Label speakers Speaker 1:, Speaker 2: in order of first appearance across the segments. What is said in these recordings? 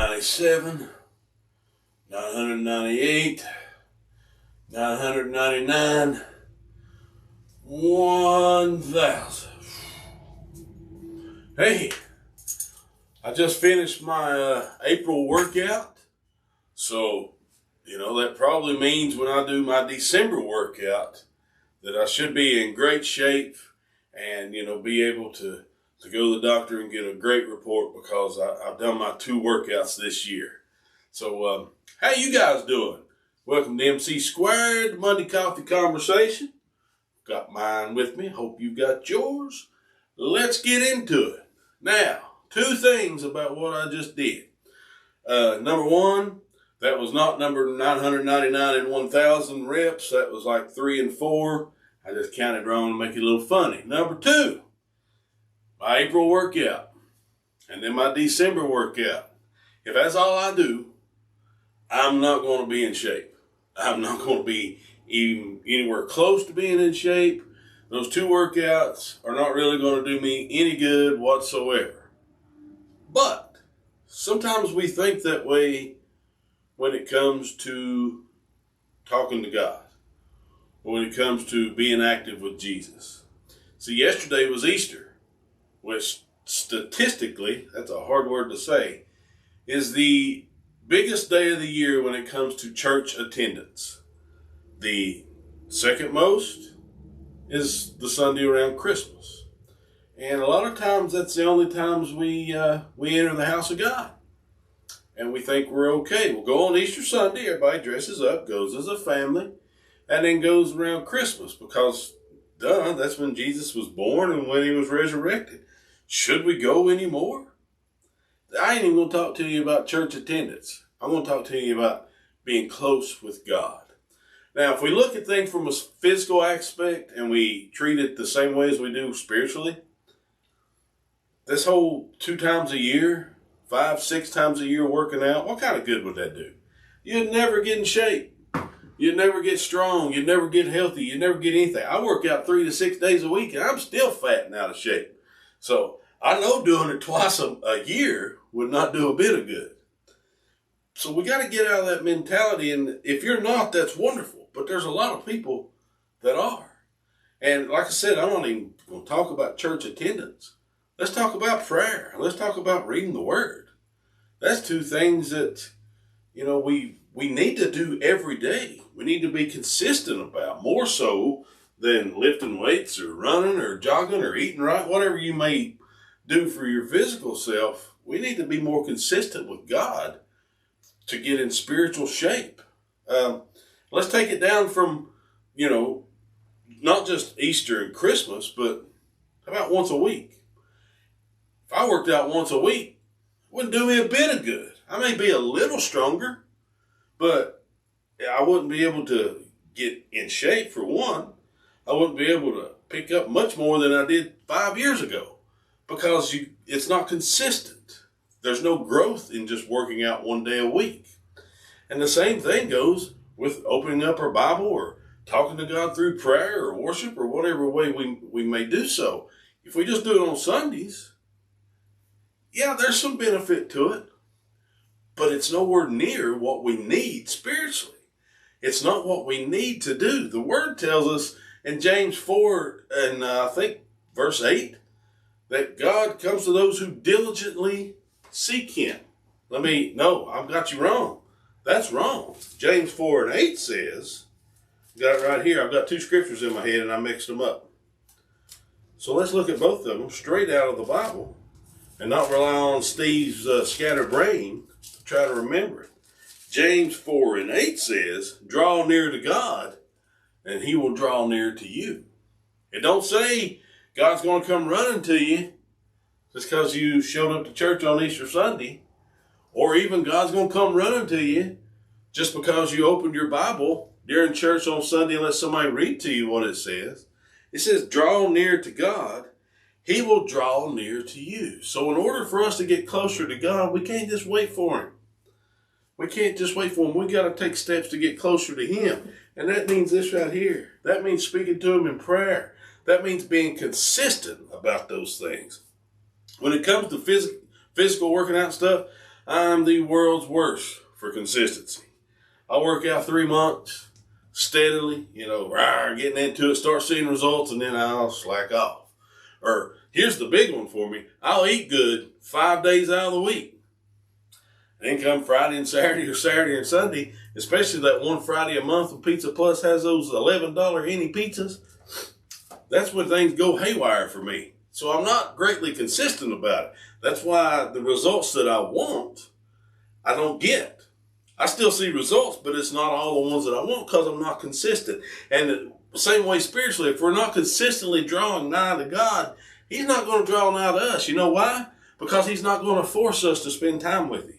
Speaker 1: 997, 998, 999, 1,000. Hey, I just finished my April workout, so that probably means when I do my December workout that I should be in great shape and be able to go to the doctor and get a great report because I've done my 2 workouts this year. So how you guys doing? Welcome to MC Squared, Monday Coffee Conversation. Got mine with me. Hope you got yours. Let's get into it. Now, 2 things about what I just did. Number 1, that was not number 999 and 1,000 reps. That was like 3 and 4. I just counted wrong to make it a little funny. Number 2, my April workout and then my December workout. If that's all I do, I'm not going to be in shape. I'm not going to be even anywhere close to being in shape. Those 2 workouts are not really going to do me any good whatsoever. But sometimes we think that way when it comes to talking to God, or when it comes to being active with Jesus. See, yesterday was Easter, which statistically, that's a hard word to say, is the biggest day of the year when it comes to church attendance. The second most is the Sunday around Christmas. And a lot of times that's the only times we enter the house of God. And we think we're okay. We'll go on Easter Sunday, everybody dresses up, goes as a family, and then goes around Christmas because, that's when Jesus was born and when he was resurrected. Should we go anymore? I ain't even going to talk to you about church attendance. I'm going to talk to you about being close with God. Now, if we look at things from a physical aspect and we treat it the same way as we do spiritually, this whole 2 times a year, 5, 6 times a year working out, what kind of good would that do? You'd never get in shape. You'd never get strong. You'd never get healthy. You'd never get anything. I work out 3 to 6 days a week and I'm still fat and out of shape. So I know doing it twice a year would not do a bit of good. So we got to get out of that mentality. And if you're not, that's wonderful. But there's a lot of people that are. And like I said, I'm not even going to talk about church attendance. Let's talk about prayer. Let's talk about reading the Word. That's 2 things that, we need to do every day. We need to be consistent about, more so than lifting weights or running or jogging or eating right, whatever you may do for your physical self. We need to be more consistent with God to get in spiritual shape. Let's take it down from, not just Easter and Christmas, but how about once a week? If I worked out once a week, it wouldn't do me a bit of good. I may be a little stronger, but I wouldn't be able to get in shape for one. I wouldn't be able to pick up much more than I did 5 years ago because it's not consistent. There's no growth in just working out 1 day a week. And the same thing goes with opening up our Bible or talking to God through prayer or worship or whatever way we may do so. If we just do it on Sundays, yeah, there's some benefit to it, but it's nowhere near what we need spiritually. It's not what we need to do. The Word tells us in James 4 and I think verse 8 that God comes to those who diligently seek Him. I've got you wrong. That's wrong. James 4 and 8 says, got it right here. I've got 2 scriptures in my head and I mixed them up. So let's look at both of them straight out of the Bible and not rely on Steve's scattered brain to try to remember it. James 4 and 8 says, draw near to God and He will draw near to you. It don't say God's going to come running to you just because you showed up to church on Easter Sunday, or even God's going to come running to you just because you opened your Bible during church on Sunday and let somebody read to you what it says. It says, draw near to God, He will draw near to you. So in order for us to get closer to God, we can't just wait for Him. We can't just wait for Him. We got to take steps to get closer to Him. And that means this right here. That means speaking to Him in prayer. That means being consistent about those things. When it comes to physical working out stuff, I'm the world's worst for consistency. I work out 3 months steadily, getting into it, start seeing results, and then I'll slack off. Or here's the big one for me. I'll eat good 5 days out of the week. Then come Friday and Saturday or Saturday and Sunday, especially that one Friday a month when Pizza Plus has those $11 any pizzas, that's when things go haywire for me. So I'm not greatly consistent about it. That's why the results that I want, I don't get. I still see results, but it's not all the ones that I want because I'm not consistent. And the same way spiritually, if we're not consistently drawing nigh to God, He's not going to draw nigh to us. You know why? Because He's not going to force us to spend time with Him.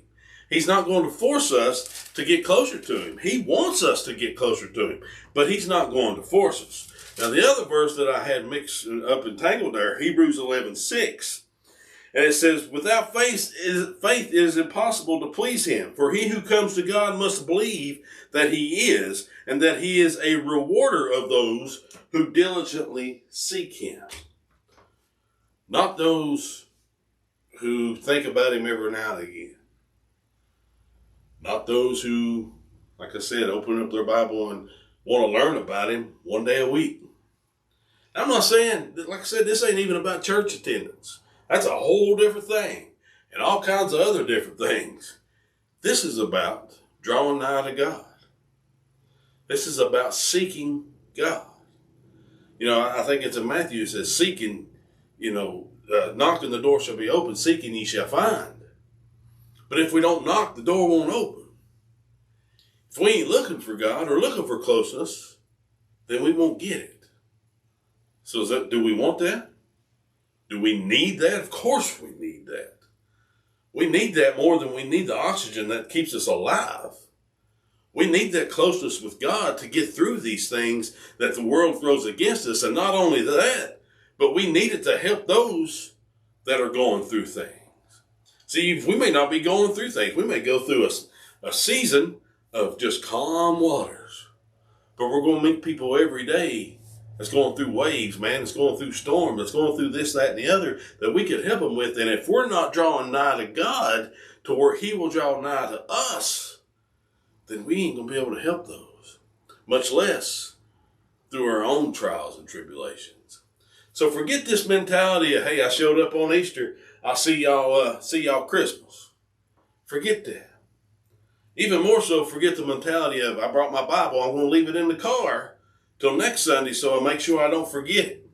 Speaker 1: He's not going to force us to get closer to Him. He wants us to get closer to Him, but He's not going to force us. Now, the other verse that I had mixed up and tangled there, Hebrews 11:6. And it says, without faith it is impossible to please Him. For he who comes to God must believe that He is, and that He is a rewarder of those who diligently seek Him. Not those who think about Him every now and again. Not those who, like I said, open up their Bible and want to learn about Him one day a week. I'm not saying, like I said, this ain't even about church attendance. That's a whole different thing, and all kinds of other different things. This is about drawing nigh to God. This is about seeking God. I think it's in Matthew, it says, seeking, knocking, the door shall be open, seeking ye shall find. But if we don't knock, the door won't open. If we ain't looking for God or looking for closeness, then we won't get it. So do we want that? Do we need that? Of course we need that. We need that more than we need the oxygen that keeps us alive. We need that closeness with God to get through these things that the world throws against us. And not only that, but we need it to help those that are going through things. See, we may not be going through things. We may go through a season of just calm waters. But we're going to meet people every day that's going through waves, man. It's going through storms. It's going through this, that, and the other that we could help them with. And if we're not drawing nigh to God to where He will draw nigh to us, then we ain't going to be able to help those, much less through our own trials and tribulations. So forget this mentality of, hey, I showed up on Easter, I'll see y'all Christmas. Forget that. Even more so, forget the mentality of, I brought my Bible, I'm going to leave it in the car till next Sunday so I make sure I don't forget it.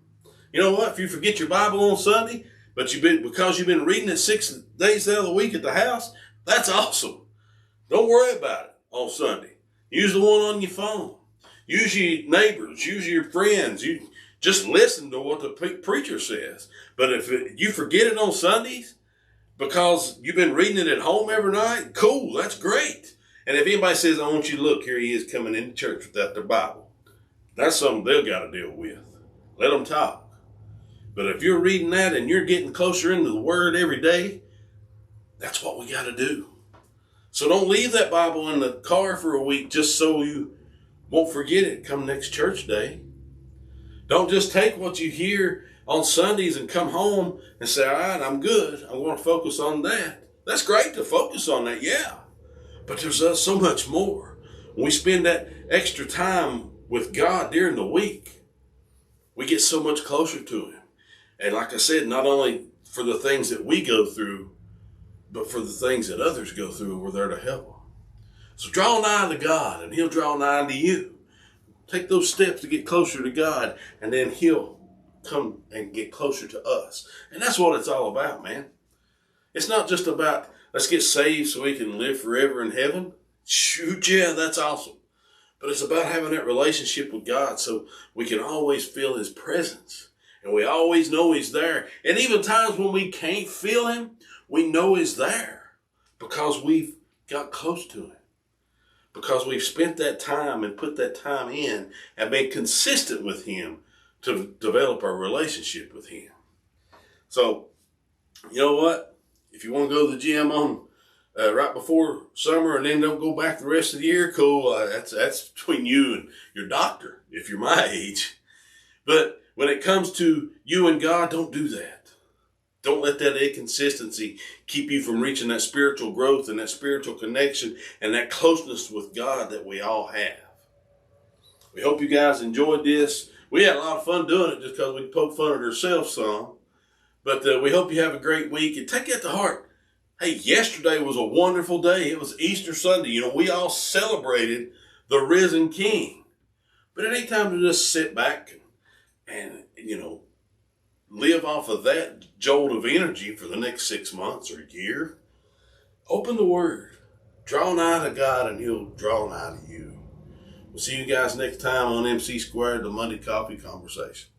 Speaker 1: You know what? If you forget your Bible on Sunday, but because you've been reading it 6 days out of the week at the house, that's awesome. Don't worry about it on Sunday. Use the one on your phone. Use your neighbors. Use your friends. You just listen to what the preacher says. But if you forget it on Sundays because you've been reading it at home every night, cool, that's great. And if anybody says, I want you to look, here he is coming into church without their Bible, that's something they'll got to deal with. Let them talk. But if you're reading that and you're getting closer into the Word every day, that's what we got to do. So don't leave that Bible in the car for a week just so you won't forget it come next church day. Don't just take what you hear on Sundays and come home and say, all right, I'm good. I want to focus on that. That's great to focus on that, yeah. But there's so much more. When we spend that extra time with God during the week, we get so much closer to Him. And like I said, not only for the things that we go through, but for the things that others go through, we're there to help them. So draw nigh to God, and He'll draw nigh to you. Take those steps to get closer to God, and then He'll come and get closer to us. And that's what it's all about, man. It's not just about, let's get saved so we can live forever in heaven. Shoot, yeah, that's awesome. But it's about having that relationship with God so we can always feel His presence. And we always know He's there. And even times when we can't feel Him, we know He's there because we've got close to Him. Because we've spent that time and put that time in and been consistent with Him to develop our relationship with Him. So, you know what? If you want to go to the gym on right before summer and then don't go back the rest of the year, cool. That's between you and your doctor if you're my age. But when it comes to you and God, don't do that. Don't let that inconsistency keep you from reaching that spiritual growth and that spiritual connection and that closeness with God that we all have. We hope you guys enjoyed this. We had a lot of fun doing it just because we poke fun at ourselves some. But we hope you have a great week and take that to heart. Hey, yesterday was a wonderful day. It was Easter Sunday. You know, we all celebrated the risen King. But it ain't time to just sit back and live off of that jolt of energy for the next 6 months or a year. Open the Word. Draw nigh to God and He'll draw nigh to you. We'll see you guys next time on MC Squared, the Monday Coffee Conversation.